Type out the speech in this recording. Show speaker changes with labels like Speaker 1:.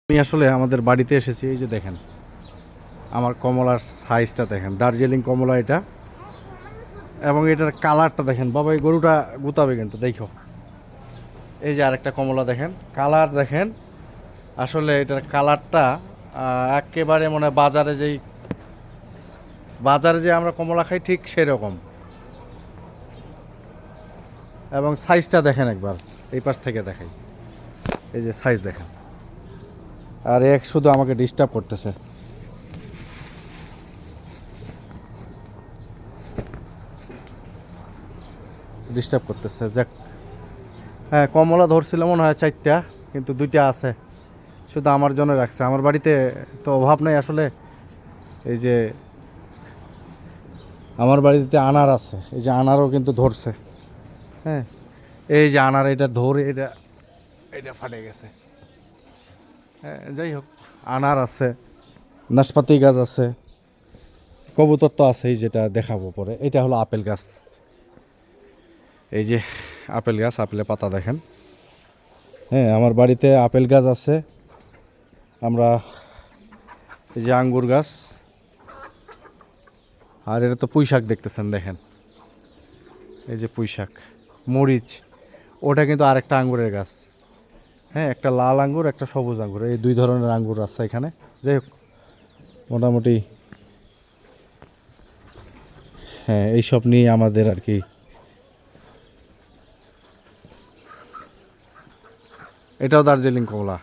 Speaker 1: আমি আসলে আমাদের বাড়িতে এসেছি। এই যে দেখেন আমার কমলার সাইজটা দেখেন, দার্জিলিং কমলা এটা, এবং এটার কালারটা দেখেন। বাবা এই গরুটা গুতাবে কিন্তু দেখো। এই যে আরেকটা কমলা দেখেন, কালার দেখেন। আসলে এটার কালারটা একেবারে মনে হয় বাজারে যে আমরা কমলা খাই ঠিক সেরকম। এবং সাইজটা দেখেন একবার, এই পাশ থেকে দেখাই। এই যে সাইজ দেখেন। আর এক শুধু আমাকে ডিস্টার্ব করতেছে। যাক, হ্যাঁ কমলা ধরছিল মনে হয় 4টা, কিন্তু 2টা আছে, শুধু আমার জন্য রাখছে। আমার বাড়িতে তো অভাব নেই আসলে। এই যে আমার বাড়িতে আনার আছে, এই যে আনারও কিন্তু ধরছে। হ্যাঁ, এই যে আনার, এটা ধরে এটা এটা ফাটে গেছে। হ্যাঁ যাই হোক, আনার আছে, নাশপাতি গাছ আছে, কবুতর তো আছেই, যেটা দেখাবো পরে। এটা হলো আপেল গাছ। এই যে আপেল গাছ, আপেলের পাতা দেখেন। হ্যাঁ আমার বাড়িতে আপেল গাছ আছে। আমরা এই যে আঙ্গুর গাছ, আর এটা তো পুঁই শাক দেখতেছেন দেখেন। এই যে পুঁই শাক, মরিচ, ওটা কিন্তু আরেকটা আঙ্গুরের গাছ। হ্যাঁ, একটা লাল আঙ্গুর, একটা সবুজ আঙ্গুর, এই 2 ধরনের আঙ্গুর আছে এখানে। যাই হোক, মোটামুটি হ্যাঁ এইসব নিয়ে আমাদের আর কি। এটাও দার্জিলিং কমলা।